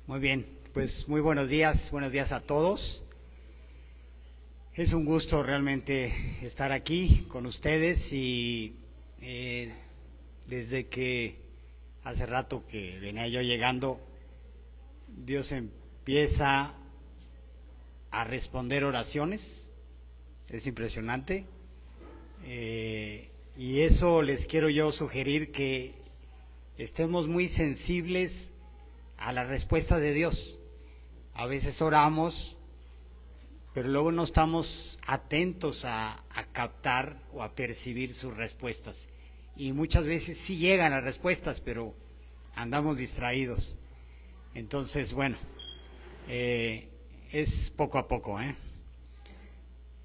Muy bien, pues muy buenos días a todos. Es un gusto realmente estar aquí con ustedes y desde que hace rato que venía yo llegando, Dios empieza a responder oraciones, es impresionante. Y eso les quiero yo sugerir, que estemos muy sensibles a la respuesta de Dios. A veces oramos, pero luego no estamos atentos a captar o a percibir sus respuestas. Y muchas veces sí llegan las respuestas, pero andamos distraídos. Entonces, bueno, es poco a poco.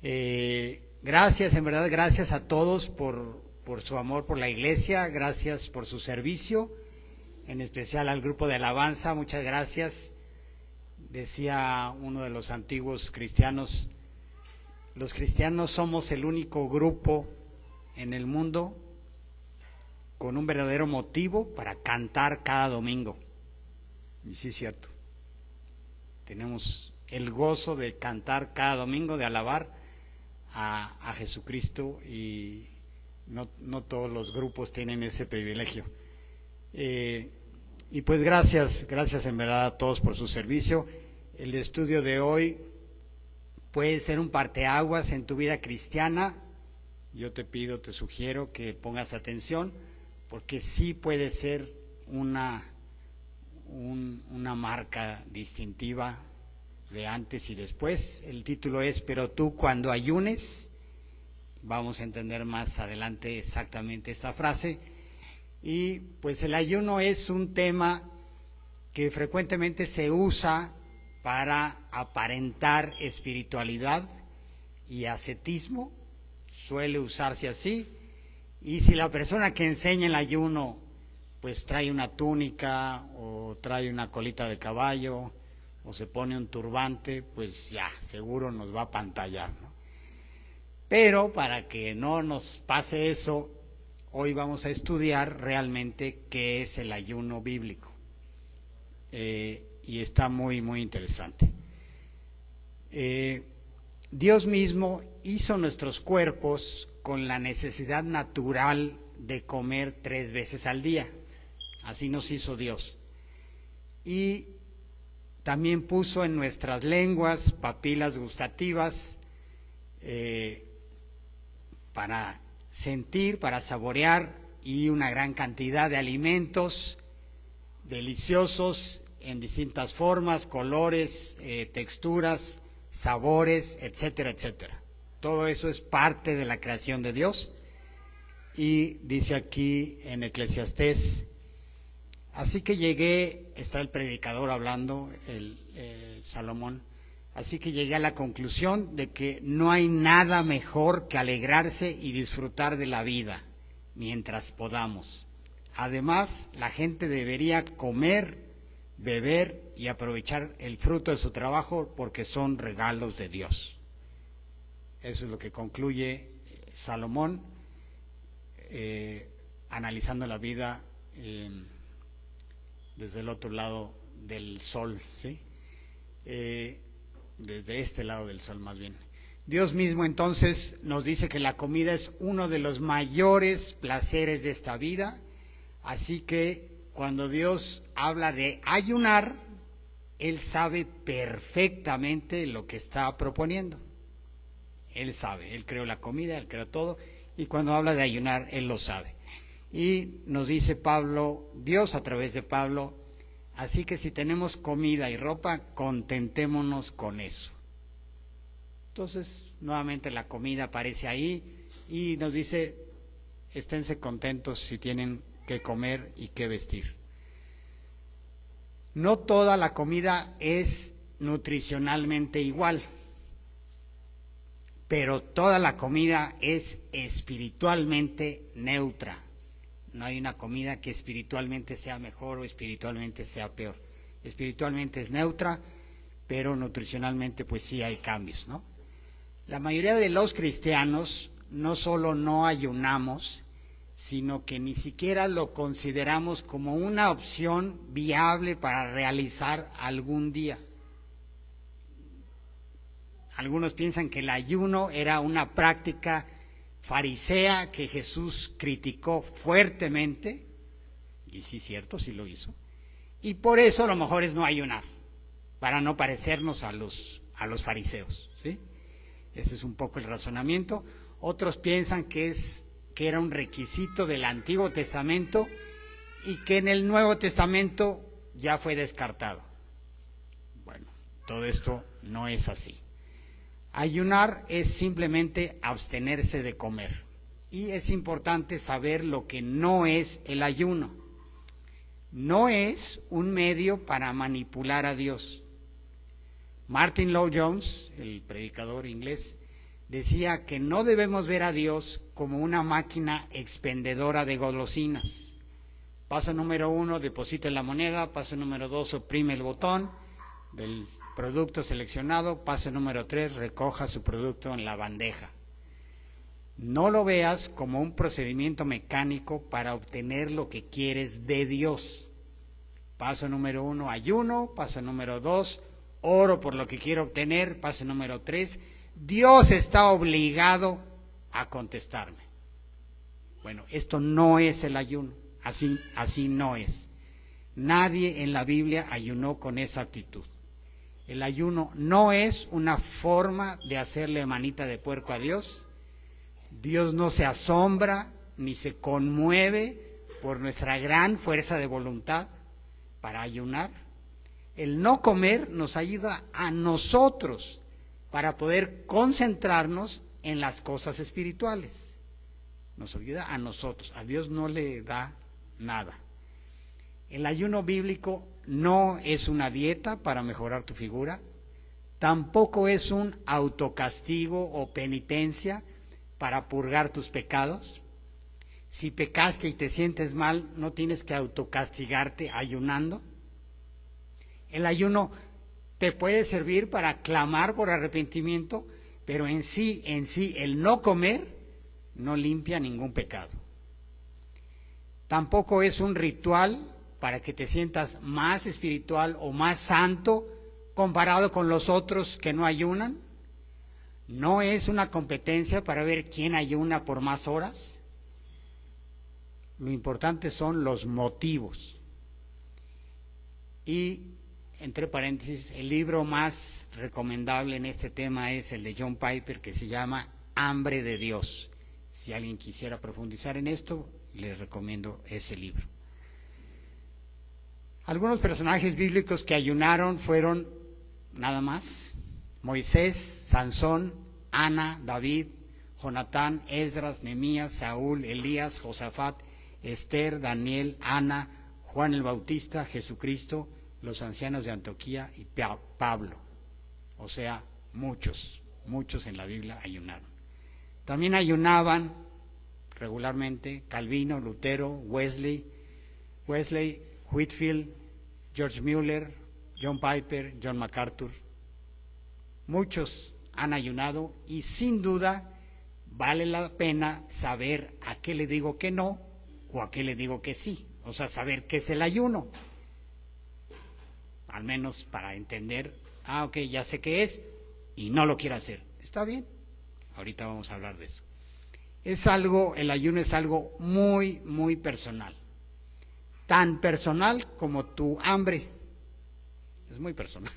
Gracias, en verdad, gracias a todos por su amor por la iglesia, gracias por su servicio, en especial al grupo de alabanza, muchas gracias. Decía uno de los antiguos cristianos, los cristianos somos el único grupo en el mundo con un verdadero motivo para cantar cada domingo. Y sí es cierto, tenemos el gozo de cantar cada domingo, de alabar a Jesucristo, y no todos los grupos tienen ese privilegio. Y pues gracias en verdad a todos por su servicio. El estudio de hoy puede ser un parteaguas en tu vida cristiana. Yo te sugiero que pongas atención, porque sí puede ser una marca distintiva de antes y después. El título es "Pero tú cuando ayunes". Vamos a entender más adelante exactamente esta frase. Y pues el ayuno es un tema que frecuentemente se usa para aparentar espiritualidad y ascetismo, suele usarse así. Y si la persona que enseña el ayuno pues trae una túnica o trae una colita de caballo o se pone un turbante, pues ya seguro nos va a apantallar, ¿no? Pero para que no nos pase eso, hoy vamos a estudiar realmente qué es el ayuno bíblico. Y está muy interesante. Dios mismo hizo nuestros cuerpos con la necesidad natural de comer 3 veces al día. Así nos hizo Dios. Y también puso en nuestras lenguas papilas gustativas para sentir, para saborear, y una gran cantidad de alimentos deliciosos en distintas formas, colores, texturas, sabores, etcétera, etcétera. Todo eso es parte de la creación de Dios. Y dice aquí en Eclesiastés: así que llegué, está el predicador hablando, Salomón, así que llegué a la conclusión de que no hay nada mejor que alegrarse y disfrutar de la vida mientras podamos. Además, la gente debería comer, beber y aprovechar el fruto de su trabajo, porque son regalos de Dios. Eso es lo que concluye Salomón, analizando la vida desde el otro lado del sol, ¿sí? Desde este lado del sol más bien. Dios mismo entonces nos dice que la comida es uno de los mayores placeres de esta vida. Así que cuando Dios habla de ayunar, Él sabe perfectamente lo que está proponiendo. Él sabe, Él creó la comida, Él creó todo, y cuando habla de ayunar, Él lo sabe. Y nos dice Pablo, Dios a través de Pablo: así que si tenemos comida y ropa, contentémonos con eso. Entonces, nuevamente la comida aparece ahí y nos dice: esténse contentos si tienen que comer y que vestir. No toda la comida es nutricionalmente igual, pero toda la comida es espiritualmente neutra. No hay una comida que espiritualmente sea mejor o espiritualmente sea peor. Espiritualmente es neutra, pero nutricionalmente pues sí hay cambios, ¿no? La mayoría de los cristianos no solo no ayunamos, sino que ni siquiera lo consideramos como una opción viable para realizar algún día. Algunos piensan que el ayuno era una práctica farisea que Jesús criticó fuertemente, y sí es cierto, sí lo hizo, y por eso a lo mejor es no ayunar, para no parecernos a los fariseos, ¿sí? Ese es un poco el razonamiento. Otros piensan que era un requisito del Antiguo Testamento y que en el Nuevo Testamento ya fue descartado. Bueno, todo esto no es así. Ayunar es simplemente abstenerse de comer. Y es importante saber lo que no es el ayuno. No es un medio para manipular a Dios. Martin Lloyd-Jones, el predicador inglés, decía que no debemos ver a Dios como una máquina expendedora de golosinas. Paso número 1, deposite la moneda. Paso número 2, oprime el botón del producto seleccionado. Paso número 3, recoja su producto en la bandeja. No lo veas como un procedimiento mecánico para obtener lo que quieres de Dios. Paso número 1, ayuno. Paso número 2, oro por lo que quiero obtener. Paso número 3, Dios está obligado a contestarme. Bueno, esto no es el ayuno, así no es. Nadie en la Biblia ayunó con esa actitud. El ayuno no es una forma de hacerle manita de puerco a Dios. Dios no se asombra ni se conmueve por nuestra gran fuerza de voluntad para ayunar. El no comer nos ayuda a nosotros para poder concentrarnos en las cosas espirituales. Nos ayuda a nosotros, a Dios no le da nada. El ayuno bíblico no es una dieta para mejorar tu figura, tampoco es un autocastigo o penitencia para purgar tus pecados. Si pecaste y te sientes mal, no tienes que autocastigarte ayunando. El ayuno te puede servir para clamar por arrepentimiento, pero en sí, el no comer no limpia ningún pecado. Tampoco es un ritual para que te sientas más espiritual o más santo comparado con los otros que no ayunan. No es una competencia para ver quién ayuna por más horas. Lo importante son los motivos. Y entre paréntesis, el libro más recomendable en este tema es el de John Piper, que se llama Hambre de Dios. Si alguien quisiera profundizar en esto, les recomiendo ese libro. Algunos personajes bíblicos que ayunaron fueron nada más: Moisés, Sansón, Ana, David, Jonatán, Esdras, Nehemías, Saúl, Elías, Josafat, Esther, Daniel, Ana, Juan el Bautista, Jesucristo, los ancianos de Antioquía y Pablo. O sea, muchos en la Biblia ayunaron. También ayunaban regularmente Calvino, Lutero, Wesley, Whitefield, George Mueller, John Piper, John MacArthur. Muchos han ayunado y sin duda vale la pena saber a qué le digo que no o a qué le digo que sí. O sea, saber qué es el ayuno. Al menos para entender, ok, ya sé qué es y no lo quiero hacer. Está bien, ahorita vamos a hablar de eso. El ayuno es algo muy personal. Tan personal como tu hambre. Es muy personal.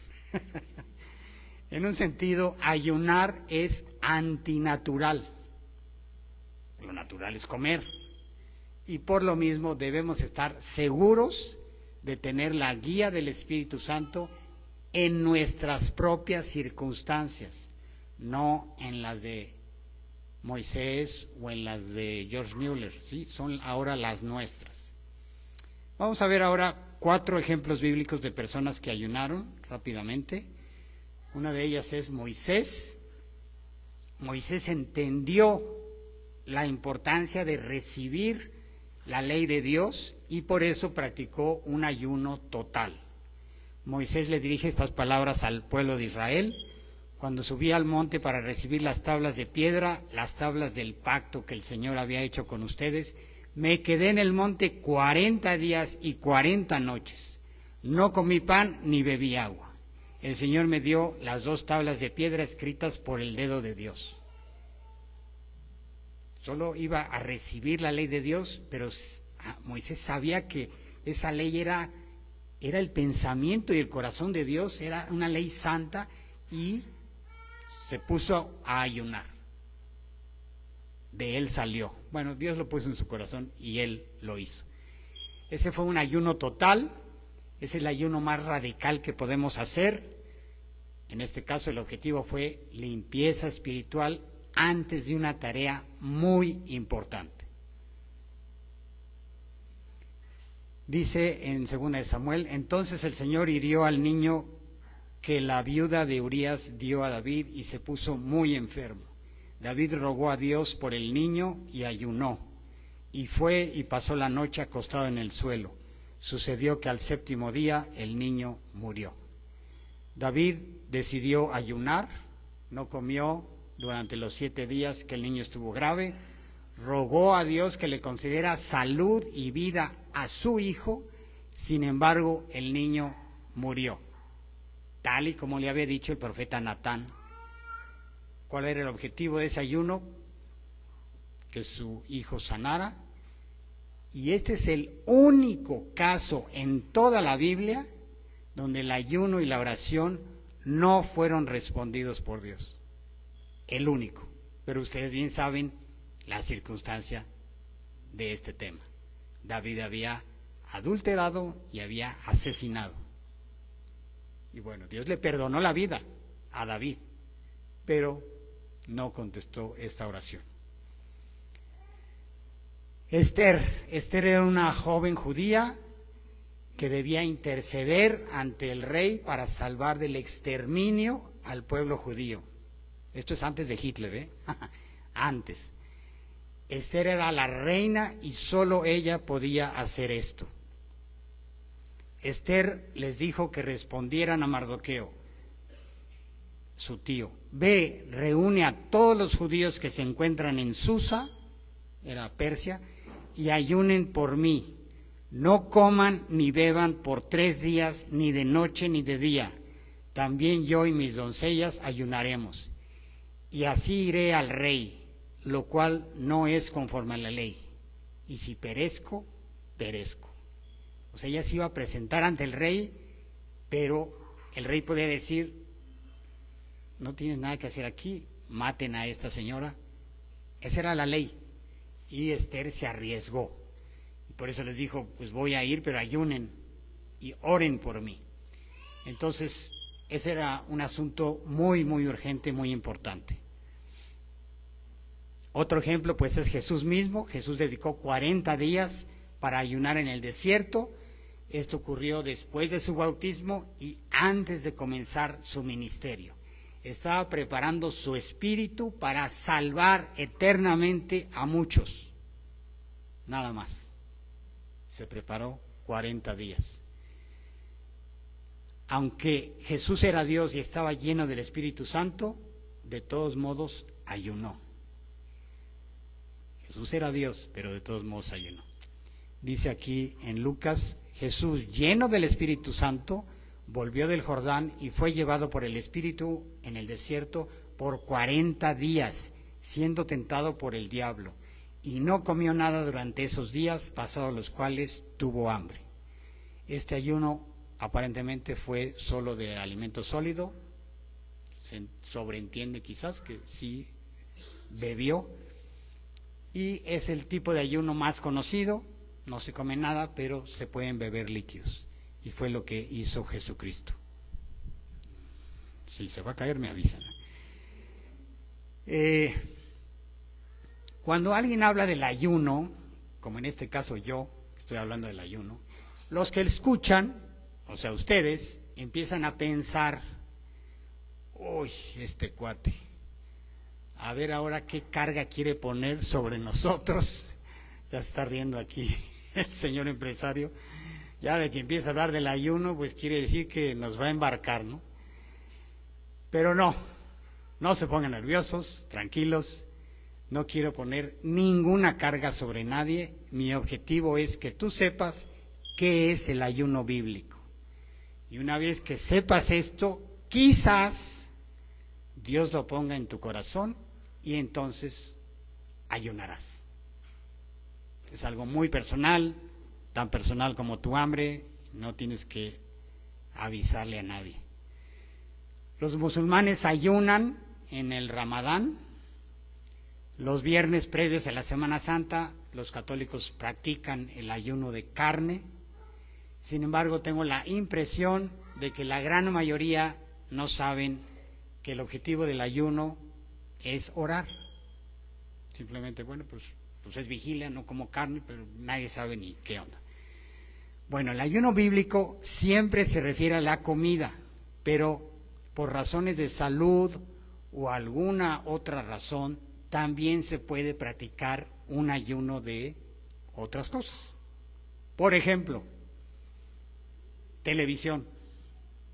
En un sentido, ayunar es antinatural. Lo natural es comer. Y por lo mismo debemos estar seguros de tener la guía del Espíritu Santo en nuestras propias circunstancias, no en las de Moisés o en las de George Mueller, ¿sí? Son ahora las nuestras. Vamos a ver ahora 4 ejemplos bíblicos de personas que ayunaron rápidamente. Una de ellas es Moisés. Moisés entendió la importancia de recibir la ley de Dios y por eso practicó un ayuno total. Moisés le dirige estas palabras al pueblo de Israel cuando subía al monte para recibir las tablas de piedra, las tablas del pacto que el Señor había hecho con ustedes. Me quedé en el monte 40 días y 40 noches. No comí pan ni bebí agua. El Señor me dio las 2 tablas de piedra escritas por el dedo de Dios. Solo iba a recibir la ley de Dios, pero Moisés sabía que esa ley era el pensamiento y el corazón de Dios, era una ley santa, y se puso a ayunar. De él salió. Bueno, Dios lo puso en su corazón y él lo hizo. Ese fue un ayuno total, es el ayuno más radical que podemos hacer. En este caso el objetivo fue limpieza espiritual antes de una tarea muy importante. Dice en 2 de Samuel, entonces el Señor hirió al niño que la viuda de Urías dio a David y se puso muy enfermo. David rogó a Dios por el niño y ayunó, y fue y pasó la noche acostado en el suelo. Sucedió que al 7º día el niño murió. David decidió ayunar, no comió durante los 7 días que el niño estuvo grave, rogó a Dios que le concediera salud y vida a su hijo, sin embargo el niño murió, tal y como le había dicho el profeta Natán. ¿Cuál era el objetivo de ese ayuno? Que su hijo sanara. Y este es el único caso en toda la Biblia donde el ayuno y la oración no fueron respondidos por Dios. El único. Pero ustedes bien saben la circunstancia de este tema. David había adulterado y había asesinado. Y bueno, Dios le perdonó la vida a David, pero no contestó esta oración. Esther era una joven judía que debía interceder ante el rey para salvar del exterminio al pueblo judío. Esto es antes de Hitler, antes. Esther era la reina y solo ella podía hacer esto. Esther les dijo que respondieran a Mardoqueo, su tío: ve, reúne a todos los judíos que se encuentran en Susa, era Persia, y ayunen por mí. No coman ni beban por 3 días, ni de noche ni de día. También yo y mis doncellas ayunaremos. Y así iré al rey, lo cual no es conforme a la ley. Y si perezco, perezco. O sea, ella se iba a presentar ante el rey, pero el rey podía decir: no tienes nada que hacer aquí, maten a esta señora. Esa era la ley. Y Esther se arriesgó. Y por eso les dijo: pues voy a ir, pero ayunen y oren por mí. Entonces, ese era un asunto muy, muy urgente, muy importante. Otro ejemplo, pues, es Jesús mismo. Jesús dedicó 40 días para ayunar en el desierto. Esto ocurrió después de su bautismo y antes de comenzar su ministerio. Estaba preparando su espíritu para salvar eternamente a muchos. Nada más. Se preparó 40 días. Aunque Jesús era Dios y estaba lleno del Espíritu Santo, de todos modos ayunó. Jesús era Dios, pero de todos modos ayunó. Dice aquí en Lucas: Jesús, lleno del Espíritu Santo, volvió del Jordán y fue llevado por el Espíritu en el desierto por 40 días, siendo tentado por el diablo. Y no comió nada durante esos días, pasados los cuales tuvo hambre. Este ayuno aparentemente fue solo de alimento sólido. Se sobreentiende quizás que sí bebió. Y es el tipo de ayuno más conocido. No se come nada, pero se pueden beber líquidos. Y fue lo que hizo Jesucristo. Si se va a caer, me avisan. Cuando alguien habla del ayuno, como en este caso yo, estoy hablando del ayuno, los que escuchan, o sea, ustedes, empiezan a pensar: uy, este cuate, a ver ahora qué carga quiere poner sobre nosotros. Ya se está riendo aquí el señor empresario. Ya de que empieza a hablar del ayuno, pues quiere decir que nos va a embarcar, ¿no? Pero no se pongan nerviosos, tranquilos. no quiero poner ninguna carga sobre nadie. Mi objetivo es que tú sepas qué es el ayuno bíblico. Y una vez que sepas esto, quizás Dios lo ponga en tu corazón y entonces ayunarás. Es algo muy personal, tan personal como tu hambre, no tienes que avisarle a nadie. Los musulmanes ayunan en el Ramadán. Los viernes previos a la Semana Santa, los católicos practican el ayuno de carne. Sin embargo, tengo la impresión de que la gran mayoría no saben que el objetivo del ayuno es orar. Simplemente, bueno, pues es vigilia, no como carne, pero nadie sabe ni qué onda. Bueno, el ayuno bíblico siempre se refiere a la comida, pero por razones de salud o alguna otra razón, también se puede practicar un ayuno de otras cosas. Por ejemplo, televisión,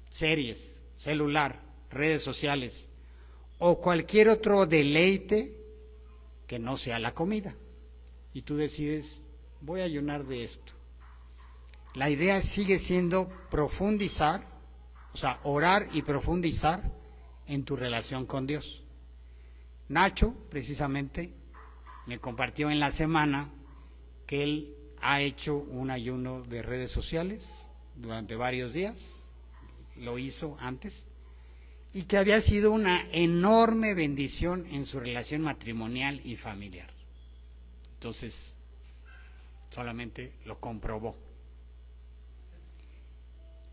series, celular, redes sociales o cualquier otro deleite que no sea la comida. Y tú decides, voy a ayunar de esto. La idea sigue siendo profundizar, o sea, orar y profundizar en tu relación con Dios. Nacho, precisamente, me compartió en la semana que él ha hecho un ayuno de redes sociales durante varios días, lo hizo antes, y que había sido una enorme bendición en su relación matrimonial y familiar. Entonces, solamente lo comprobó.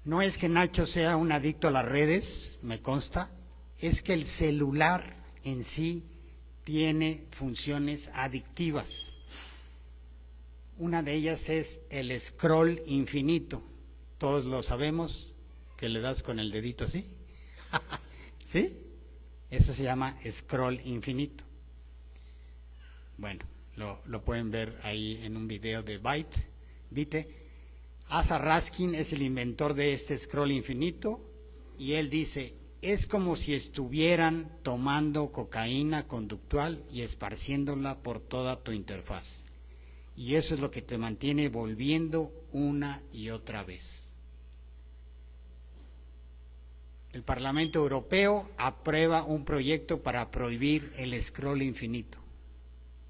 No es que Nacho sea un adicto a las redes, me consta, es que el celular en sí tiene funciones adictivas. Una de ellas es el scroll infinito. Todos lo sabemos, que le das con el dedito así. ¿Sí? Eso se llama scroll infinito. Bueno, lo pueden ver ahí en un video de Vite. Asa Raskin es el inventor de este scroll infinito y él dice, es como si estuvieran tomando cocaína conductual y esparciéndola por toda tu interfaz. Y eso es lo que te mantiene volviendo una y otra vez. El Parlamento Europeo aprueba un proyecto para prohibir el scroll infinito.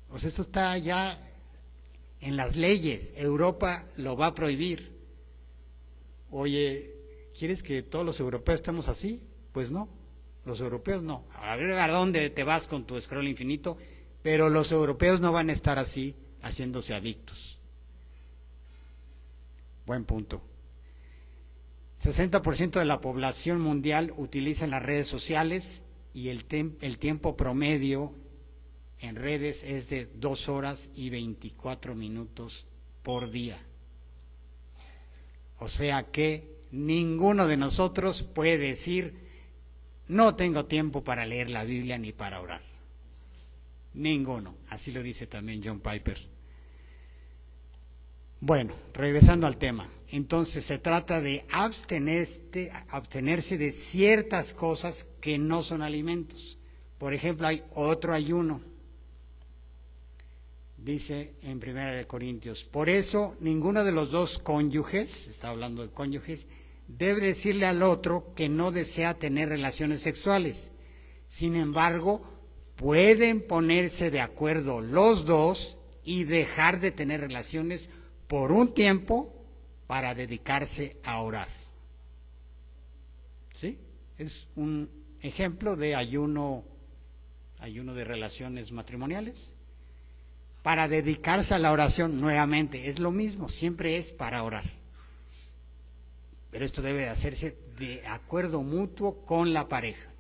O sea, esto está ya en las leyes. Europa lo va a prohibir. Oye, ¿quieres que todos los europeos estemos así? Pues no, los europeos no. A ver a dónde te vas con tu scroll infinito, pero los europeos no van a estar así, haciéndose adictos. Buen punto. 60% de la población mundial utiliza las redes sociales y el tiempo promedio en redes es de 2 horas y 24 minutos por día. O sea que ninguno de nosotros puede decir, no tengo tiempo para leer la Biblia ni para orar. Ninguno. Así lo dice también John Piper. Bueno, regresando al tema. Entonces se trata de abstenerse de ciertas cosas que no son alimentos. Por ejemplo, hay otro ayuno. Dice en 1 Corintios, por eso ninguno de los dos cónyuges, está hablando de cónyuges, debe decirle al otro que no desea tener relaciones sexuales. Sin embargo, pueden ponerse de acuerdo los dos y dejar de tener relaciones por un tiempo para dedicarse a orar. ¿Sí? Es un ejemplo de ayuno de relaciones matrimoniales. Para dedicarse a la oración, nuevamente, es lo mismo, siempre es para orar. Pero esto debe de hacerse de acuerdo mutuo con la pareja.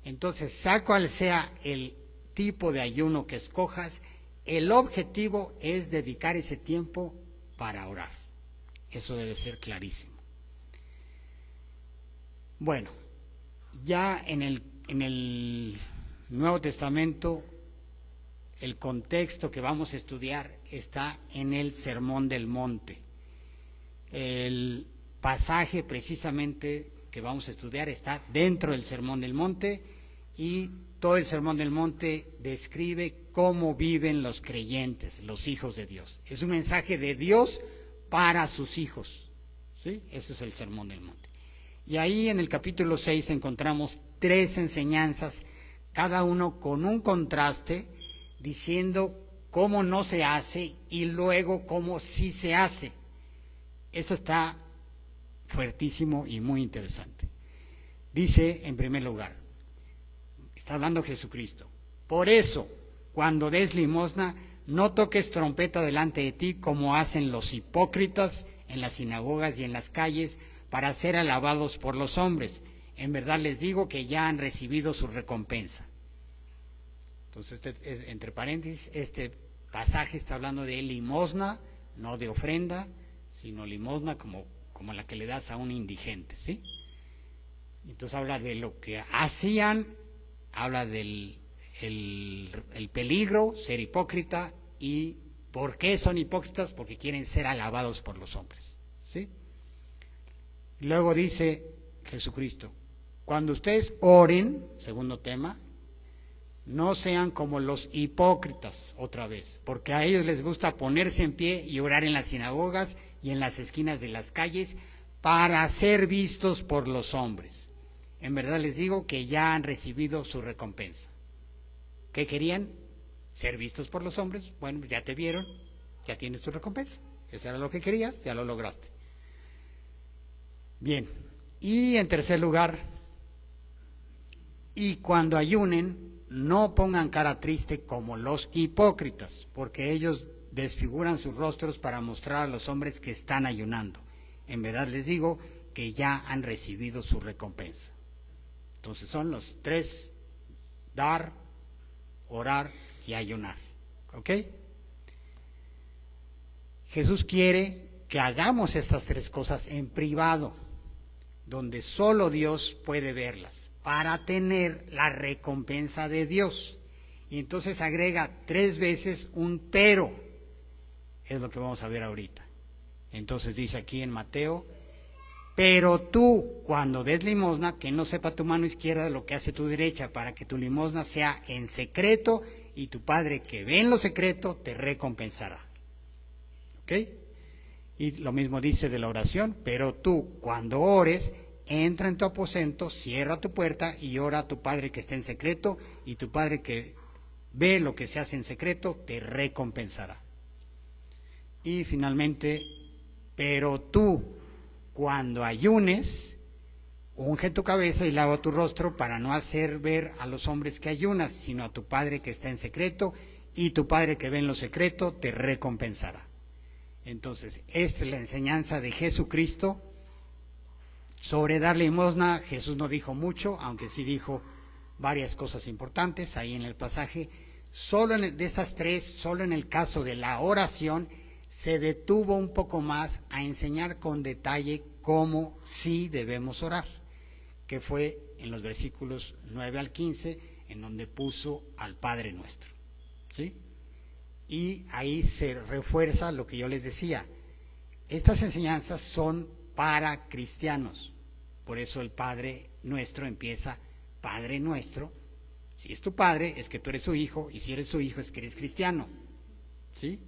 Entonces, sea cual sea el tipo de ayuno que escojas, el objetivo es dedicar ese tiempo para orar. Eso debe ser clarísimo. Bueno, ya en el Nuevo Testamento, el contexto que vamos a estudiar está en el Sermón del Monte. El pasaje precisamente que vamos a estudiar está dentro del Sermón del Monte y todo el Sermón del Monte describe cómo viven los creyentes, los hijos de Dios. Es un mensaje de Dios para sus hijos, ¿sí? Ese es el Sermón del Monte. Y ahí en el capítulo 6 encontramos 3 enseñanzas, cada uno con un contraste, diciendo cómo no se hace y luego cómo sí se hace. Eso está fuertísimo y muy interesante. Dice, en primer lugar, está hablando Jesucristo: por eso, cuando des limosna, no toques trompeta delante de ti como hacen los hipócritas en las sinagogas y en las calles para ser alabados por los hombres. En verdad les digo que ya han recibido su recompensa. Entonces, entre paréntesis, este pasaje está hablando de limosna, no de ofrenda, sino limosna como la que le das a un indigente, ¿sí? Entonces habla de lo que hacían, habla del el peligro, ser hipócrita, y ¿por qué son hipócritas? Porque quieren ser alabados por los hombres, ¿sí? Luego dice Jesucristo: cuando ustedes oren, segundo tema, no sean como los hipócritas, otra vez, porque a ellos les gusta ponerse en pie y orar en las sinagogas y en las esquinas de las calles para ser vistos por los hombres. En verdad les digo que ya han recibido su recompensa. ¿Qué querían? Ser vistos por los hombres. Bueno, ya te vieron, ya tienes tu recompensa. Eso era lo que querías, ya lo lograste. Bien, y en tercer lugar, y cuando ayunen, no pongan cara triste como los hipócritas, porque ellos desfiguran sus rostros para mostrar a los hombres que están ayunando. En verdad les digo que ya han recibido su recompensa. Entonces son los 3: dar, orar y ayunar. ¿Ok? Jesús quiere que hagamos estas 3 cosas en privado, donde solo Dios puede verlas, para tener la recompensa de Dios. Y entonces agrega 3 veces un pero. Es lo que vamos a ver ahorita. Entonces dice aquí en Mateo: pero tú, cuando des limosna, que no sepa tu mano izquierda lo que hace tu derecha, para que tu limosna sea en secreto, y tu Padre que ve en lo secreto te recompensará. ¿Ok? Y lo mismo dice de la oración: pero tú, cuando ores, entra en tu aposento, cierra tu puerta y ora a tu Padre que está en secreto, y tu Padre que ve lo que se hace en secreto te recompensará. Y finalmente: pero tú, cuando ayunes, unge tu cabeza y lava tu rostro, para no hacer ver a los hombres que ayunas, sino a tu Padre que está en secreto, y tu Padre que ve en lo secreto te recompensará. Entonces, esta es la enseñanza de Jesucristo. Sobre dar limosna, Jesús no dijo mucho, aunque sí dijo varias cosas importantes ahí en el pasaje. Solo de estas 3, solo en el caso de la oración, se detuvo un poco más a enseñar con detalle cómo sí debemos orar, que fue en los versículos 9 al 15, en donde puso al Padre Nuestro, ¿sí? Y ahí se refuerza lo que yo les decía: estas enseñanzas son para cristianos. Por eso el Padre Nuestro empieza: Padre Nuestro. Si es tu padre, es que tú eres su hijo, y si eres su hijo, es que eres cristiano, ¿sí?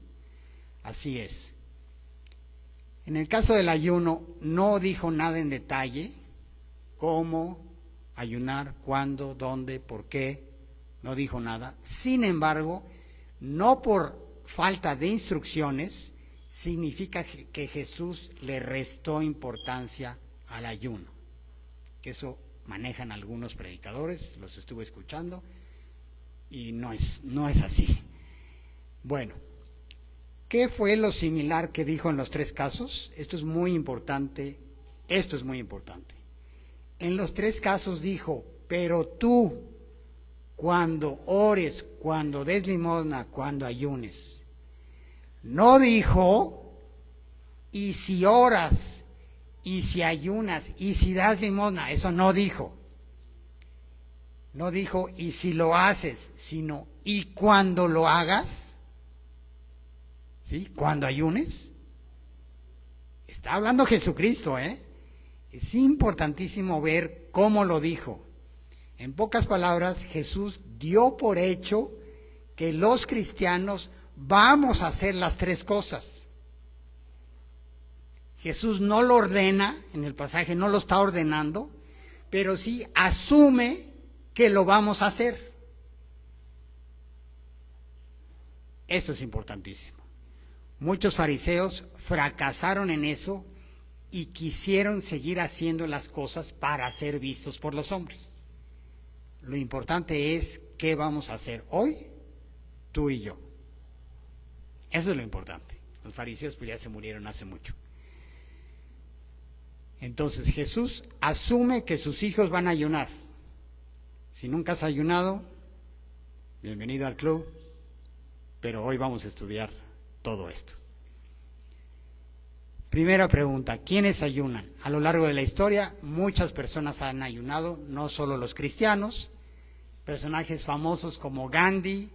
Así es. En el caso del ayuno, no dijo nada en detalle: cómo ayunar, cuándo, dónde, por qué. No dijo nada. Sin embargo, no por falta de instrucciones significa que Jesús le restó importancia al ayuno, que eso manejan algunos predicadores, los estuve escuchando, y no es así. Bueno, ¿qué fue lo similar que dijo en los 3 casos? Esto es muy importante. En los 3 casos dijo: pero tú, cuando ores, cuando des limosna, cuando ayunes. No dijo: y si oras, y si ayunas, y si das limosna. Eso no dijo. No dijo: y si lo haces, sino: y cuando lo hagas, ¿sí? Cuando ayunes. Está hablando Jesucristo, ¿eh? Es importantísimo ver cómo lo dijo. En pocas palabras, Jesús dio por hecho que los cristianos vamos a hacer las tres cosas. Jesús no lo ordena, en el pasaje no lo está ordenando, pero sí asume que lo vamos a hacer. Eso es importantísimo. Muchos fariseos fracasaron en eso y quisieron seguir haciendo las cosas para ser vistos por los hombres. Lo importante es qué vamos a hacer hoy, tú y yo. Eso es lo importante. Los fariseos pues ya se murieron hace mucho. Entonces Jesús asume que sus hijos van a ayunar. Si nunca has ayunado, bienvenido al club, pero hoy vamos a estudiar todo esto. Primera pregunta, ¿quiénes ayunan? A lo largo de la historia, muchas personas han ayunado, no solo los cristianos. Personajes famosos como Gandhi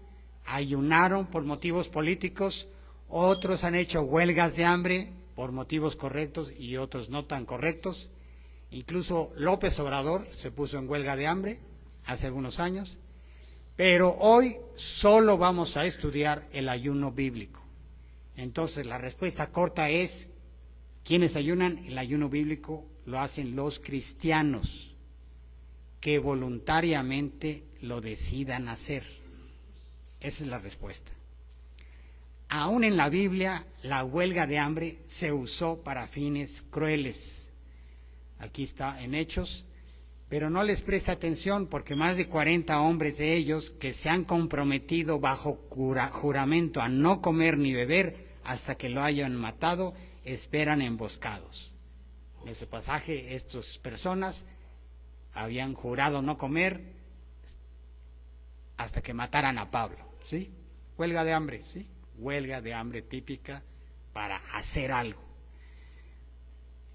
ayunaron por motivos políticos, otros han hecho huelgas de hambre por motivos correctos y otros no tan correctos. Incluso López Obrador se puso en huelga de hambre hace algunos años. Pero hoy solo vamos a estudiar el ayuno bíblico. Entonces la respuesta corta es, ¿quiénes ayunan? El ayuno bíblico lo hacen los cristianos que voluntariamente lo decidan hacer. Esa es la respuesta. Aún en la Biblia, la huelga de hambre se usó para fines crueles. Aquí está en Hechos, pero no les presta atención porque más de 40 hombres de ellos que se han comprometido bajo juramento a no comer ni beber hasta que lo hayan matado, esperan emboscados. En ese pasaje, estas personas habían jurado no comer hasta que mataran a Pablo, ¿sí? Huelga de hambre, ¿sí? Huelga de hambre típica para hacer algo.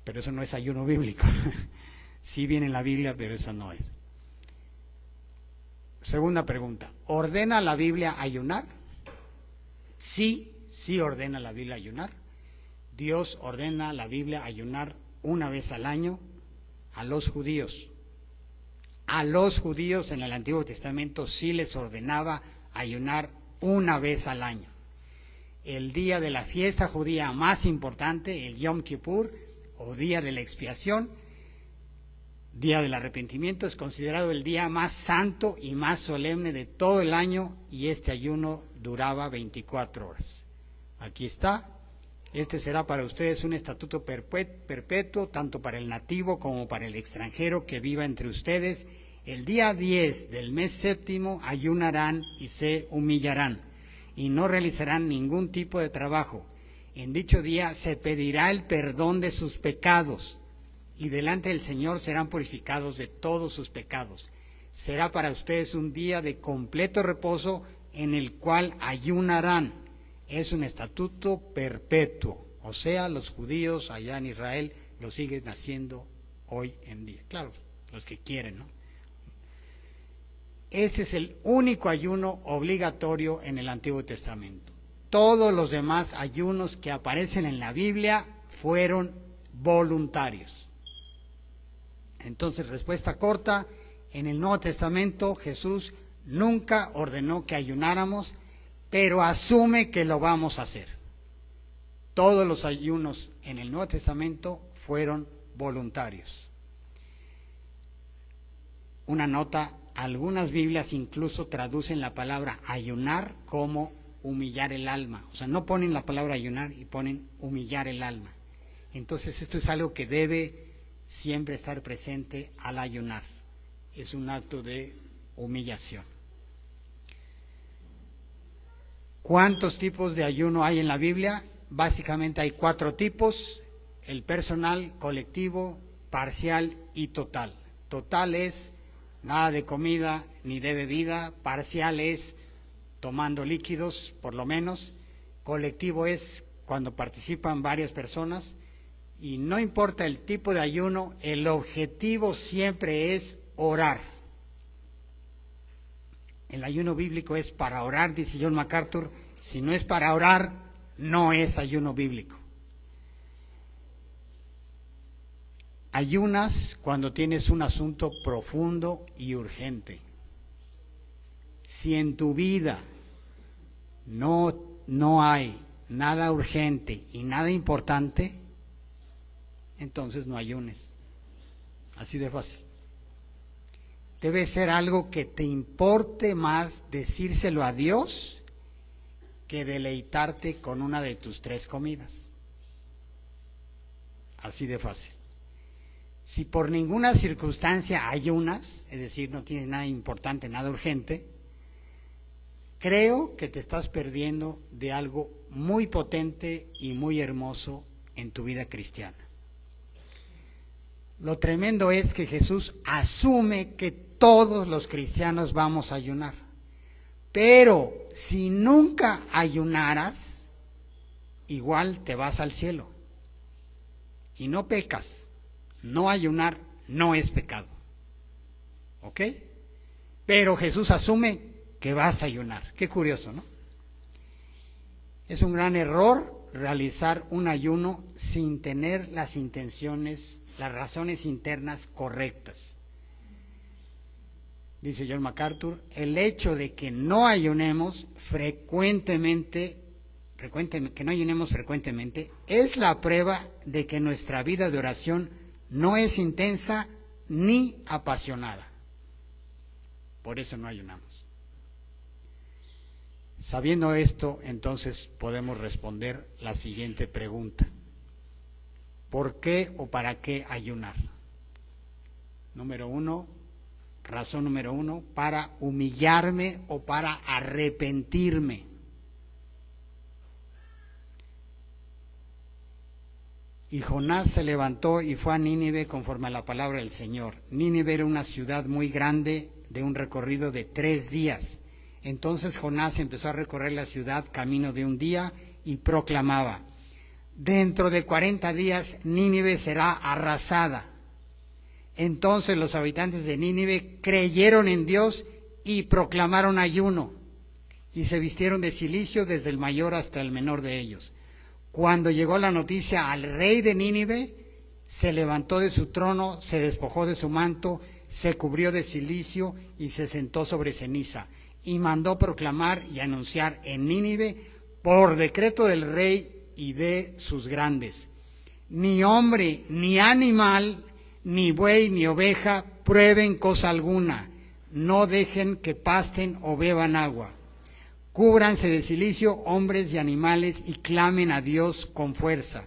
Pero eso no es ayuno bíblico. Sí viene en la Biblia, pero eso no es. Segunda pregunta, ¿ordena la Biblia ayunar? Sí ordena la Biblia ayunar. Dios ordena la Biblia ayunar una vez al año a los judíos. A los judíos en el Antiguo Testamento sí les ordenaba ayunar una vez al año. El día de la fiesta judía más importante, el Yom Kippur, o día de la expiación, día del arrepentimiento, es considerado el día más santo y más solemne de todo el año, y este ayuno duraba 24 horas. Aquí está. Este será para ustedes un estatuto perpetuo, tanto para el nativo como para el extranjero que viva entre ustedes. El día 10 del mes séptimo ayunarán y se humillarán, y no realizarán ningún tipo de trabajo. En dicho día se pedirá el perdón de sus pecados, y delante del Señor serán purificados de todos sus pecados. Será para ustedes un día de completo reposo en el cual ayunarán. Es un estatuto perpetuo, o sea, los judíos allá en Israel lo siguen haciendo hoy en día. Claro, los que quieren, ¿no? Este es el único ayuno obligatorio en el Antiguo Testamento. Todos los demás ayunos que aparecen en la Biblia fueron voluntarios. Entonces, respuesta corta, en el Nuevo Testamento Jesús nunca ordenó que ayunáramos, pero asume que lo vamos a hacer. Todos los ayunos en el Nuevo Testamento fueron voluntarios. Una nota, algunas Biblias incluso traducen la palabra ayunar como humillar el alma. O sea, no ponen la palabra ayunar y ponen humillar el alma. Entonces esto es algo que debe siempre estar presente al ayunar. Es un acto de humillación. ¿Cuántos tipos de ayuno hay en la Biblia? Básicamente hay 4 tipos: el personal, colectivo, parcial y total. Total es nada de comida ni de bebida, parcial es tomando líquidos por lo menos, colectivo es cuando participan varias personas, y no importa el tipo de ayuno, el objetivo siempre es orar. El ayuno bíblico es para orar, dice John MacArthur. Si no es para orar, no es ayuno bíblico. Ayunas cuando tienes un asunto profundo y urgente. Si en tu vida no hay nada urgente y nada importante, entonces no ayunes. Así de fácil. Debe ser algo que te importe más decírselo a Dios que deleitarte con una de tus 3 comidas. Así de fácil. Si por ninguna circunstancia ayunas, es decir, no tienes nada importante, nada urgente, creo que te estás perdiendo de algo muy potente y muy hermoso en tu vida cristiana. Lo tremendo es que Jesús asume que todos los cristianos vamos a ayunar. Pero si nunca ayunaras, igual te vas al cielo. Y no pecas. No ayunar no es pecado. ¿Ok? Pero Jesús asume que vas a ayunar. Qué curioso, ¿no? Es un gran error realizar un ayuno sin tener las intenciones, las razones internas correctas. Dice John MacArthur, el hecho de que no ayunemos frecuentemente, que no ayunemos frecuentemente, es la prueba de que nuestra vida de oración no es intensa ni apasionada. Por eso no ayunamos. Sabiendo esto, entonces podemos responder la siguiente pregunta. ¿Por qué o para qué ayunar? Razón número 1, para humillarme o para arrepentirme. Y Jonás se levantó y fue a Nínive conforme a la palabra del Señor. Nínive era una ciudad muy grande de un recorrido de 3 días. Entonces Jonás empezó a recorrer la ciudad camino de un día y proclamaba: dentro de 40 días Nínive será arrasada. Entonces los habitantes de Nínive creyeron en Dios y proclamaron ayuno, y se vistieron de cilicio desde el mayor hasta el menor de ellos. Cuando llegó la noticia al rey de Nínive, se levantó de su trono, se despojó de su manto, se cubrió de cilicio y se sentó sobre ceniza, y mandó proclamar y anunciar en Nínive, por decreto del rey y de sus grandes: ni hombre, ni animal, ni buey, ni oveja prueben cosa alguna, no dejen que pasten o beban agua. Cúbranse de cilicio hombres y animales y clamen a Dios con fuerza,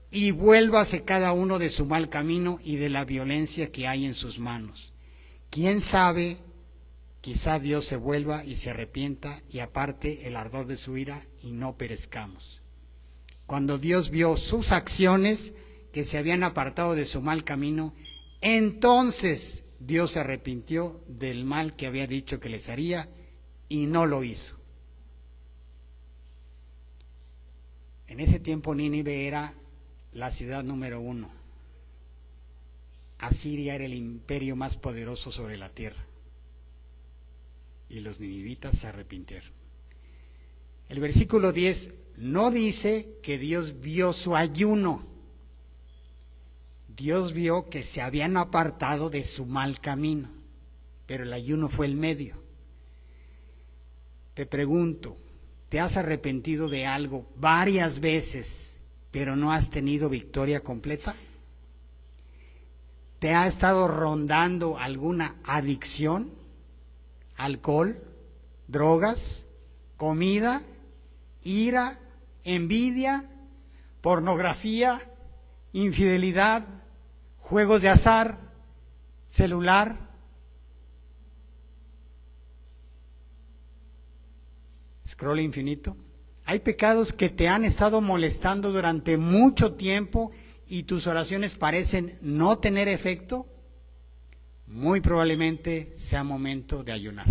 y vuélvase cada uno de su mal camino y de la violencia que hay en sus manos. ¿Quién sabe? Quizá Dios se vuelva y se arrepienta y aparte el ardor de su ira y no perezcamos. Cuando Dios vio sus acciones, que se habían apartado de su mal camino, entonces Dios se arrepintió del mal que había dicho que les haría y no lo hizo. En ese tiempo Nínive era la ciudad número 1. Asiria era el imperio más poderoso sobre la tierra. Y los ninivitas se arrepintieron. El versículo 10 no dice que Dios vio su ayuno. Dios vio que se habían apartado de su mal camino, pero el ayuno fue el medio. Te pregunto, ¿te has arrepentido de algo varias veces, pero no has tenido victoria completa? ¿Te ha estado rondando alguna adicción? ¿Alcohol, drogas, comida, ira, envidia, pornografía, infidelidad, juegos de azar, celular? Scroll infinito. Hay pecados que te han estado molestando durante mucho tiempo y tus oraciones parecen no tener efecto. Muy probablemente sea momento de ayunar.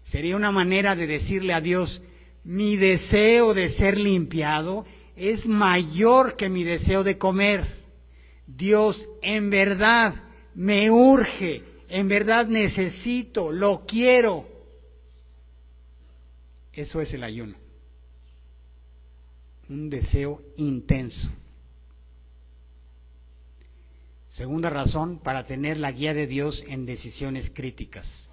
Sería una manera de decirle a Dios: mi deseo de ser limpiado es mayor que mi deseo de comer. Dios, en verdad me urge, en verdad necesito, lo quiero. Eso es el ayuno. Un deseo intenso. Segunda razón, para tener la guía de Dios en decisiones críticas.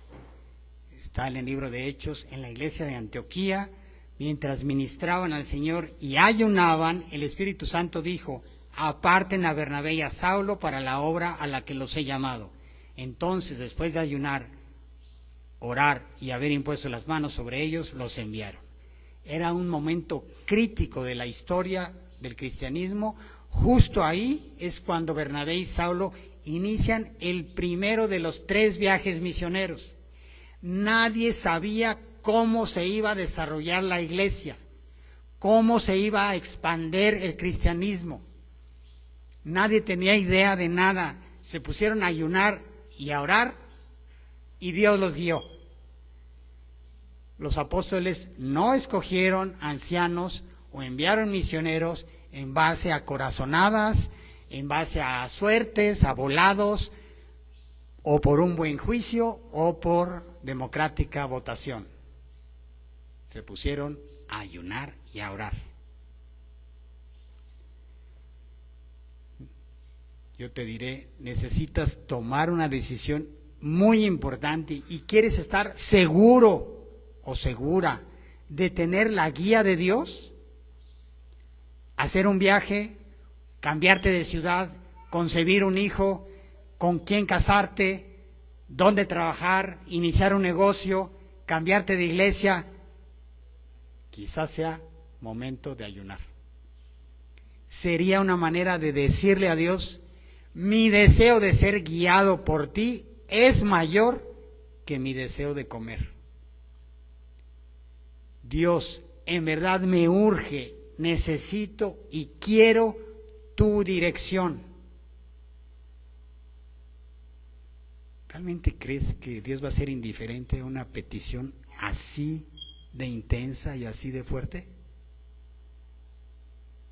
está en el libro de Hechos, en la iglesia de Antioquía, mientras ministraban al Señor y ayunaban, el Espíritu Santo dijo: aparten a Bernabé y a Saulo para la obra a la que los he llamado. Entonces, después de ayunar, orar y haber impuesto las manos sobre ellos, los enviaron. Era un momento crítico de la historia del cristianismo. Justo ahí es cuando Bernabé y Saulo inician el primero de los 3 viajes misioneros. Nadie sabía cómo se iba a desarrollar la iglesia, cómo se iba a expandir el cristianismo. Nadie tenía idea de nada. Se pusieron a ayunar y a orar y Dios los guió. Los apóstoles no escogieron ancianos o enviaron misioneros en base a corazonadas, en base a suertes, a volados, o por un buen juicio o por democrática votación. Se pusieron a ayunar y a orar. Yo te diré, necesitas tomar una decisión muy importante y quieres estar seguro o segura de tener la guía de Dios, hacer un viaje, cambiarte de ciudad, concebir un hijo, con quién casarte, dónde trabajar, iniciar un negocio, cambiarte de iglesia. Quizás sea momento de ayunar. Sería una manera de decirle a Dios: mi deseo de ser guiado por ti es mayor que mi deseo de comer. Dios, en verdad me urge, necesito y quiero tu dirección. ¿Realmente crees que Dios va a ser indiferente a una petición así de intensa y así de fuerte?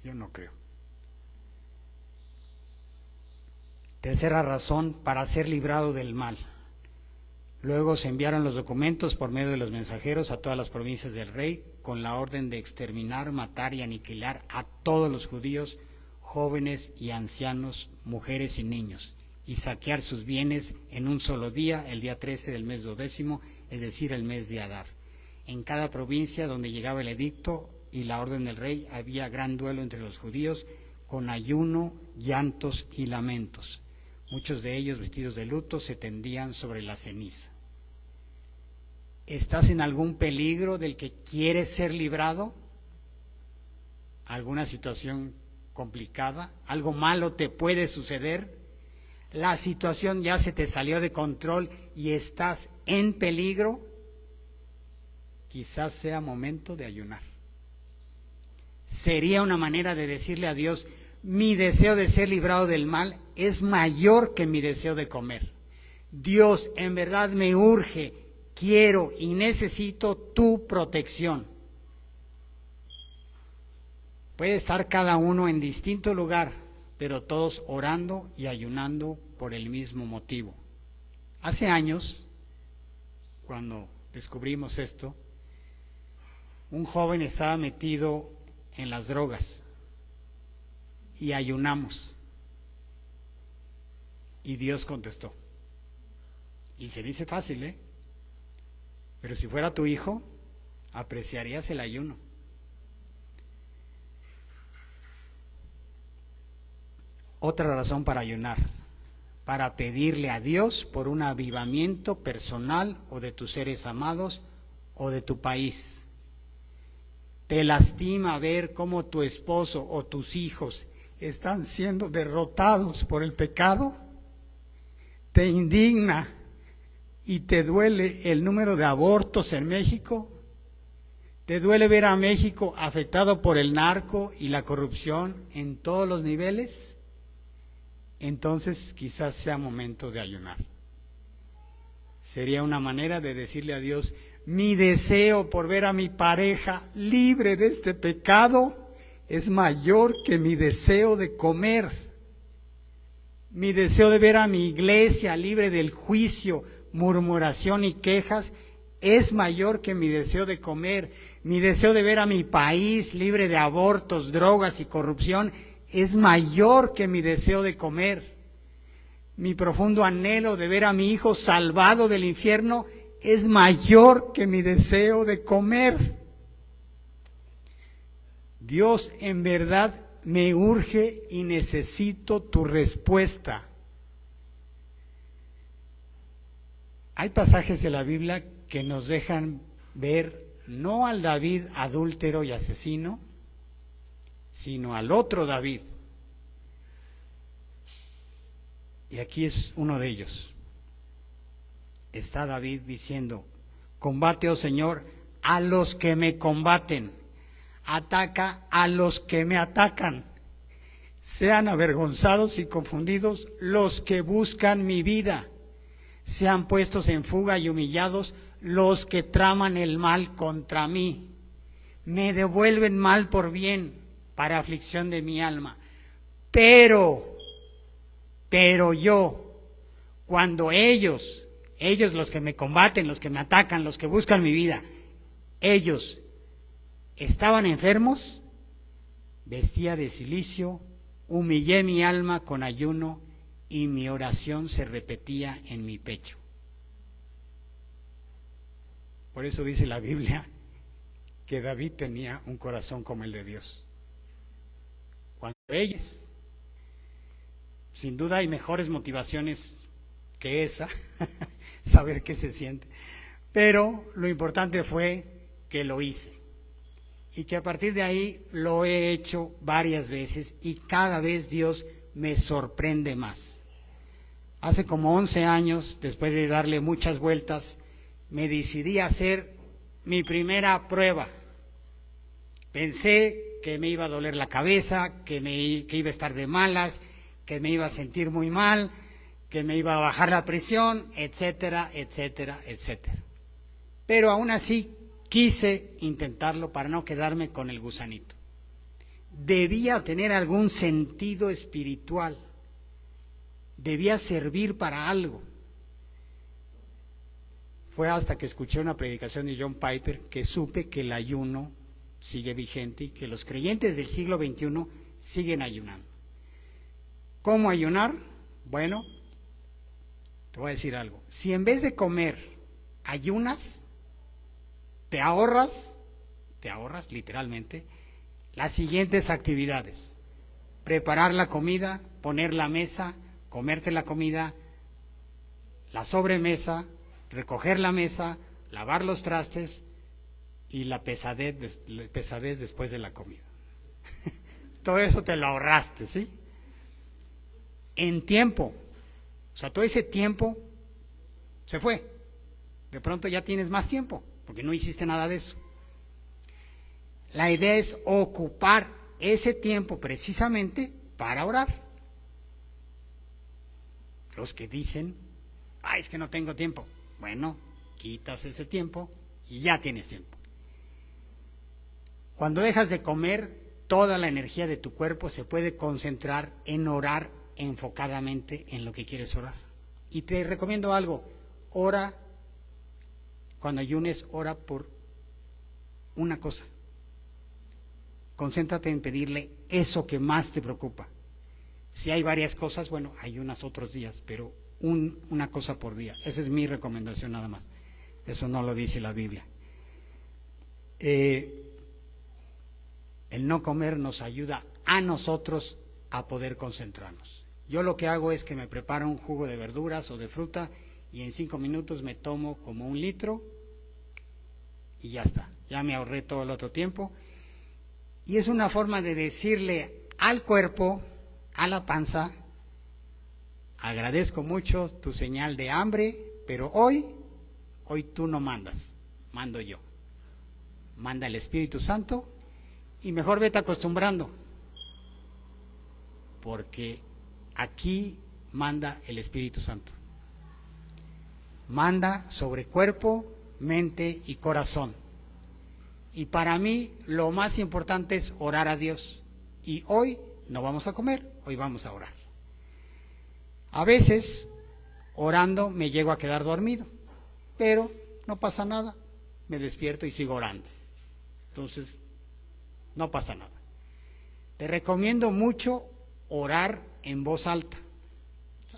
Yo no creo. Tercera razón, para ser librado del mal. Luego se enviaron los documentos por medio de los mensajeros a todas las provincias del rey, con la orden de exterminar, matar y aniquilar a todos los judíos, jóvenes y ancianos, mujeres y niños, y saquear sus bienes en un solo día, el día 13 del mes 12º, es decir, el mes de Adar. En cada provincia donde llegaba el edicto y la orden del rey había gran duelo entre los judíos, con ayuno, llantos y lamentos. Muchos de ellos, vestidos de luto, se tendían sobre la ceniza. ¿Estás en algún peligro del que quieres ser librado? ¿Alguna situación complicada? ¿Algo malo te puede suceder? ¿La situación ya se te salió de control y estás en peligro? Quizás sea momento de ayunar. Sería una manera de decirle a Dios: mi deseo de ser librado del mal es mayor que mi deseo de comer. Dios, en verdad me urge, quiero y necesito tu protección. Puede estar cada uno en distinto lugar, pero todos orando y ayunando por el mismo motivo. Hace años, cuando descubrimos esto, un joven estaba metido en las drogas y ayunamos. Y Dios contestó. Y se dice fácil, ¿eh? Pero si fuera tu hijo, apreciarías el ayuno. Otra razón para ayunar: para pedirle a Dios por un avivamiento personal o de tus seres amados o de tu país. ¿Te lastima ver cómo tu esposo o tus hijos están siendo derrotados por el pecado? ¿Te indigna y te duele el número de abortos en México? ¿Te duele ver a México afectado por el narco y la corrupción en todos los niveles? Entonces quizás sea momento de ayunar. Sería una manera de decirle a Dios: mi deseo por ver a mi pareja libre de este pecado es mayor que mi deseo de comer. Mi deseo de ver a mi iglesia libre del juicio, murmuración y quejas es mayor que mi deseo de comer. Mi deseo de ver a mi país libre de abortos, drogas y corrupción es mayor que mi deseo de comer. Mi profundo anhelo de ver a mi hijo salvado del infierno es mayor que mi deseo de comer. Dios, en verdad me urge y necesito tu respuesta. Hay pasajes de la Biblia que nos dejan ver no al David adúltero y asesino, sino al otro David. Y aquí es uno de ellos. Está David diciendo: combate, oh Señor, a los que me combaten, ataca a los que me atacan, sean avergonzados y confundidos los que buscan mi vida, sean puestos en fuga y humillados los que traman el mal contra mí, me devuelven mal por bien, para aflicción de mi alma. Pero yo, cuando ellos los que me combaten, los que me atacan, los que buscan mi vida, ellos estaban enfermos, vestía de cilicio, humillé mi alma con ayuno y mi oración se repetía en mi pecho. Por eso dice la Biblia que David tenía un corazón como el de Dios. Cuando ellos, sin duda hay mejores motivaciones que esa, saber qué se siente, pero lo importante fue que lo hice y que a partir de ahí lo he hecho varias veces y cada vez Dios me sorprende más. Hace como 11 años, después de darle muchas vueltas, me decidí a hacer mi primera prueba. Pensé que me iba a doler la cabeza, que iba a estar de malas, que me iba a sentir muy mal, que me iba a bajar la presión, etcétera, etcétera, etcétera. Pero aún así quise intentarlo para no quedarme con el gusanito. Debía tener algún sentido espiritual, debía servir para algo. Fue hasta que escuché una predicación de John Piper que supe que el ayuno sigue vigente y que los creyentes del siglo XXI siguen ayunando. ¿Cómo ayunar? Bueno, te voy a decir algo. Si en vez de comer ayunas, te ahorras literalmente las siguientes actividades: preparar la comida, poner la mesa, comerte la comida, la sobremesa, recoger la mesa, lavar los trastes y la pesadez después de la comida. Todo eso te lo ahorraste, ¿sí? En tiempo. O sea, todo ese tiempo se fue. De pronto ya tienes más tiempo, porque no hiciste nada de eso. La idea es ocupar ese tiempo precisamente para orar. Los que dicen: ay, es que no tengo tiempo. Bueno, quitas ese tiempo y ya tienes tiempo. Cuando dejas de comer, toda la energía de tu cuerpo se puede concentrar en orar enfocadamente en lo que quieres orar. Y te recomiendo algo: ora, cuando ayunes, ora por una cosa. Concéntrate en pedirle eso que más te preocupa. Si hay varias cosas, bueno, ayunas otros días, pero una cosa por día. Esa es mi recomendación nada más. Eso no lo dice la Biblia. El no comer nos ayuda a nosotros a poder concentrarnos. Yo lo que hago es que me preparo un jugo de verduras o de fruta y en 5 minutos me tomo como 1 litro y ya está. Ya me ahorré todo el otro tiempo. Y es una forma de decirle al cuerpo, a la panza: agradezco mucho tu señal de hambre, pero hoy tú no mandas, mando yo. Manda el Espíritu Santo y mejor vete acostumbrando, porque aquí manda el Espíritu Santo. Manda sobre cuerpo, mente y corazón. Y para mí lo más importante es orar a Dios. Y hoy no vamos a comer, hoy vamos a orar. A veces, orando, me llego a quedar dormido, pero no pasa nada, me despierto y sigo orando. Entonces, no pasa nada. Te recomiendo mucho orar en voz alta.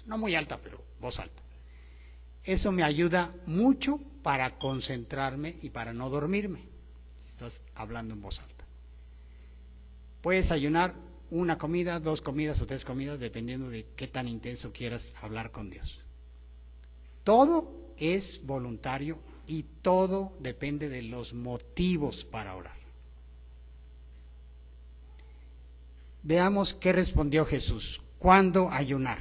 No muy alta, pero voz alta. Eso me ayuda mucho para concentrarme y para no dormirme. Estás hablando en voz alta. Puedes ayunar una comida, 2 comidas o 3 comidas, dependiendo de qué tan intenso quieras hablar con Dios. Todo es voluntario y todo depende de los motivos para orar. Veamos qué respondió Jesús. ¿Cuándo ayunar?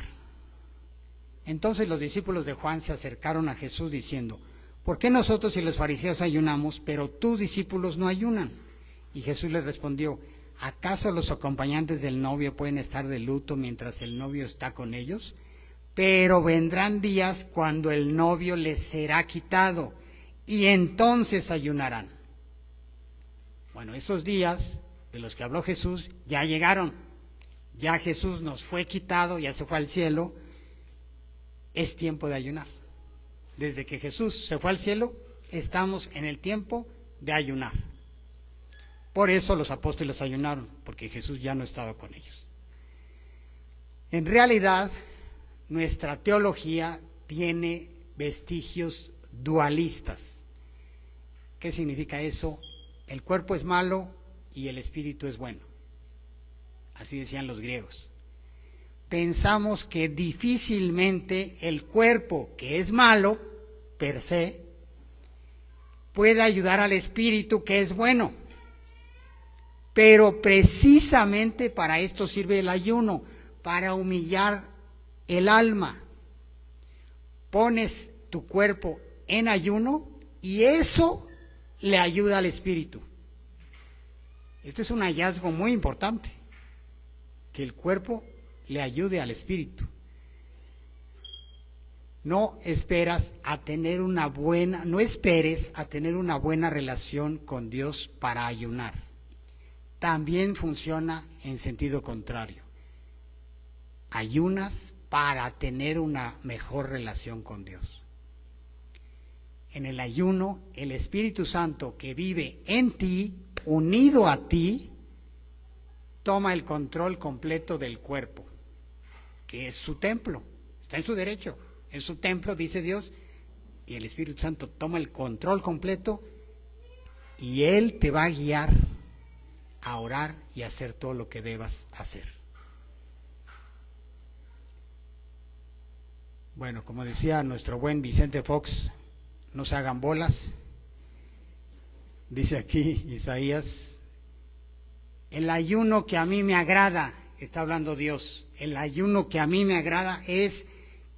Entonces los discípulos de Juan se acercaron a Jesús diciendo: ¿por qué nosotros y los fariseos ayunamos, pero tus discípulos no ayunan? Y Jesús les respondió: ¿acaso los acompañantes del novio pueden estar de luto mientras el novio está con ellos? Pero vendrán días cuando el novio les será quitado, y entonces ayunarán. Bueno, esos días de los que habló Jesús ya llegaron. Ya Jesús nos fue quitado, ya se fue al cielo. Es tiempo de ayunar. Desde que Jesús se fue al cielo, estamos en el tiempo de ayunar. Por eso los apóstoles ayunaron, porque Jesús ya no estaba con ellos. En realidad, nuestra teología tiene vestigios dualistas. ¿Qué significa eso? El cuerpo es malo y el espíritu es bueno. Así decían los griegos. Pensamos que difícilmente el cuerpo, que es malo per se, puede ayudar al espíritu, que es bueno. Pero precisamente para esto sirve el ayuno, para humillar el alma. Pones tu cuerpo en ayuno y eso le ayuda al espíritu. Este es un hallazgo muy importante, que el cuerpo le ayude al espíritu. No esperes a tener una buena relación con Dios para ayunar. También funciona en sentido contrario. Ayunas para tener una mejor relación con Dios. En el ayuno, el Espíritu Santo que vive en ti, unido a ti, toma el control completo del cuerpo, que es su templo. Está en su derecho, en su templo, dice Dios, y el Espíritu Santo toma el control completo y Él te va a guiar a orar y a hacer todo lo que debas hacer. Bueno, como decía nuestro buen Vicente Fox, no se hagan bolas. Dice aquí Isaías: el ayuno que a mí me agrada, está hablando Dios, el ayuno que a mí me agrada es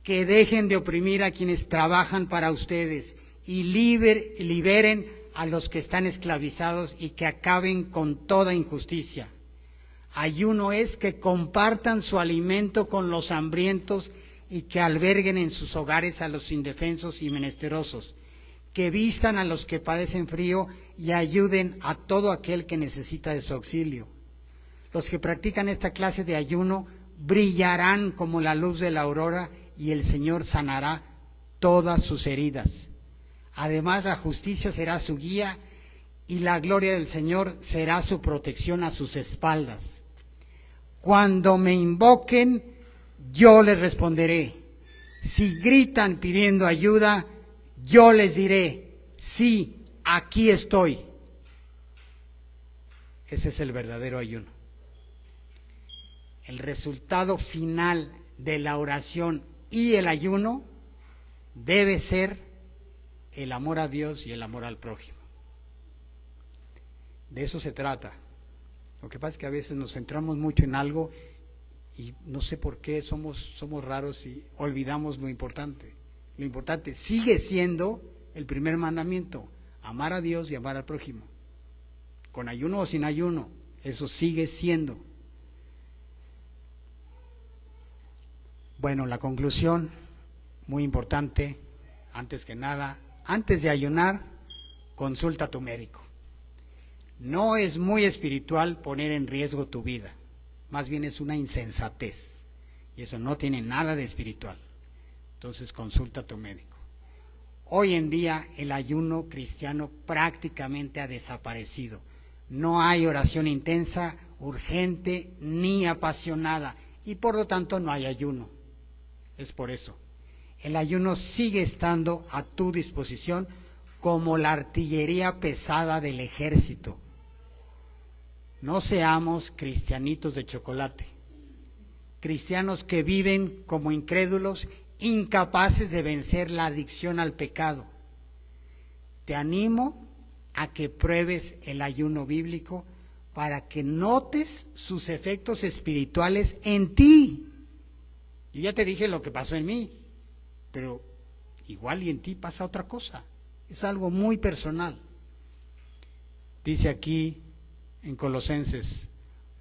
que dejen de oprimir a quienes trabajan para ustedes y liberen a los que están esclavizados y que acaben con toda injusticia. Ayuno es que compartan su alimento con los hambrientos y que alberguen en sus hogares a los indefensos y menesterosos, que vistan a los que padecen frío y ayuden a todo aquel que necesita de su auxilio. Los que practican esta clase de ayuno brillarán como la luz de la aurora y el Señor sanará todas sus heridas. Además, la justicia será su guía y la gloria del Señor será su protección a sus espaldas. Cuando me invoquen, yo les responderé. Si gritan pidiendo ayuda, yo les diré: sí, aquí estoy. Ese es el verdadero ayuno. El resultado final de la oración y el ayuno debe ser el amor a Dios y el amor al prójimo. De eso se trata. Lo que pasa es que a veces nos centramos mucho en algo y no sé por qué somos raros y olvidamos lo importante. Lo importante sigue siendo el primer mandamiento: amar a Dios y amar al prójimo. Con ayuno o sin ayuno, eso sigue siendo. Bueno, la conclusión, muy importante, antes que nada, antes de ayunar, consulta a tu médico. No es muy espiritual poner en riesgo tu vida, más bien es una insensatez, y eso no tiene nada de espiritual. Entonces consulta a tu médico. Hoy en día el ayuno cristiano prácticamente ha desaparecido. No hay oración intensa, urgente ni apasionada, y por lo tanto no hay ayuno. Es por eso. El ayuno sigue estando a tu disposición como la artillería pesada del ejército. No seamos cristianitos de chocolate, cristianos que viven como incrédulos, incapaces de vencer la adicción al pecado. Te animo a que pruebes el ayuno bíblico para que notes sus efectos espirituales en ti. Yo ya te dije lo que pasó en mí, pero igual y en ti pasa otra cosa. Es algo muy personal. Dice aquí en Colosenses,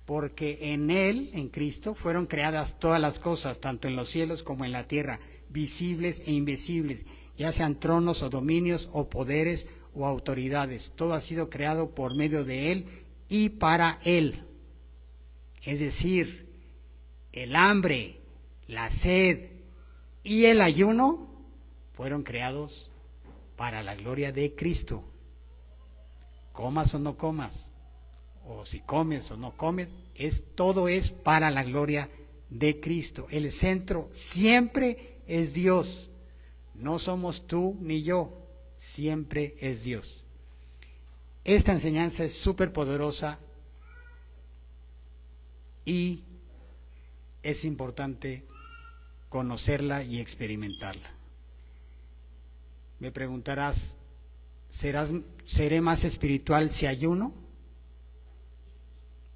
porque en Él, en Cristo, fueron creadas todas las cosas, tanto en los cielos como en la tierra, visibles e invisibles, ya sean tronos o dominios o poderes o autoridades. Todo ha sido creado por medio de Él y para Él. Es decir, el hambre, la sed y el ayuno fueron creados para la gloria de Cristo. Comas o no comas, o si comes o no comes, todo es para la gloria de Cristo. El centro siempre es Dios. No somos tú ni yo, siempre es Dios. Esta enseñanza es súper poderosa y es importante conocerla y experimentarla. Me preguntarás, ¿seré más espiritual si ayuno?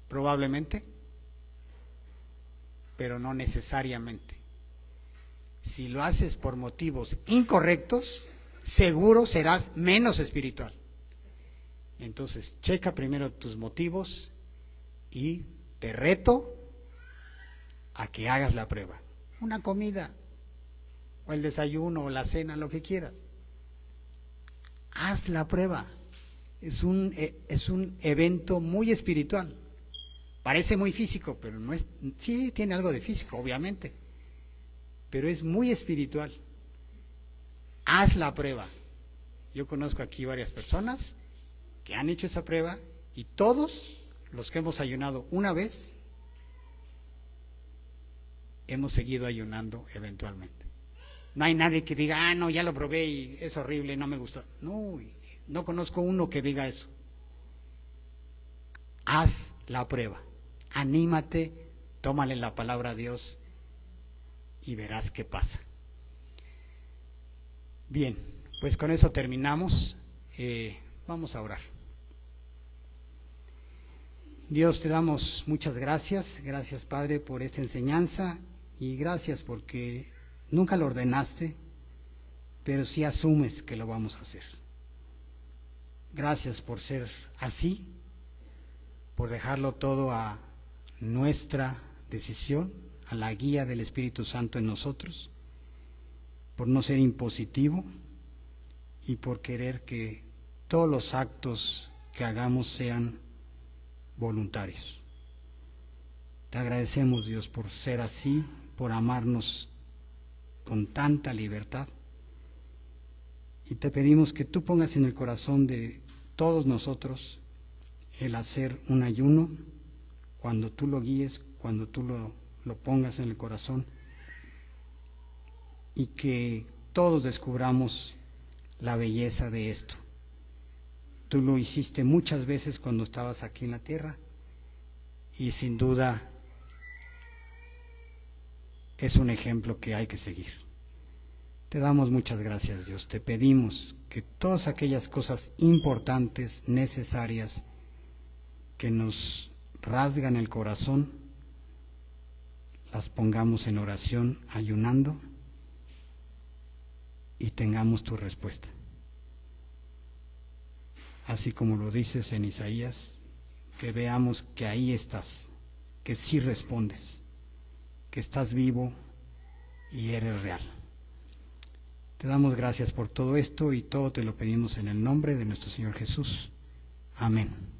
Probablemente, pero no necesariamente. Si lo haces por motivos incorrectos, seguro serás menos espiritual. Entonces, checa primero tus motivos y te reto a que hagas la prueba. Una comida, o el desayuno, o la cena, lo que quieras. Haz la prueba. Es un evento muy espiritual. Parece muy físico, pero no es. Sí, tiene algo de físico, obviamente, pero es muy espiritual. Haz la prueba. Yo conozco aquí varias personas que han hecho esa prueba y todos los que hemos ayunado una vez hemos seguido ayunando eventualmente. No hay nadie que diga, no, ya lo probé y es horrible, no me gustó. No, no conozco uno que diga eso. Haz la prueba. Anímate, tómale la palabra a Dios y verás qué pasa. Bien, pues con eso terminamos. Vamos a orar. Dios, te damos muchas gracias. Gracias, Padre, por esta enseñanza y gracias porque nunca lo ordenaste, pero sí asumes que lo vamos a hacer. Gracias por ser así, por dejarlo todo a nuestra decisión, a la guía del Espíritu Santo en nosotros, por no ser impositivo y por querer que todos los actos que hagamos sean voluntarios. Te agradecemos, Dios, por ser así, por amarnos con tanta libertad, y te pedimos que tú pongas en el corazón de todos nosotros el hacer un ayuno cuando tú lo guíes, cuando tú lo pongas en el corazón, y que todos descubramos la belleza de esto. Tú lo hiciste muchas veces cuando estabas aquí en la tierra y sin duda es un ejemplo que hay que seguir. Te damos muchas gracias, Dios. Te pedimos que todas aquellas cosas importantes, necesarias, que nos rasgan el corazón, las pongamos en oración, ayunando, y tengamos tu respuesta. Así como lo dices en Isaías, que veamos que ahí estás, que sí respondes, que estás vivo y eres real. Te damos gracias por todo esto y todo te lo pedimos en el nombre de nuestro Señor Jesús. Amén.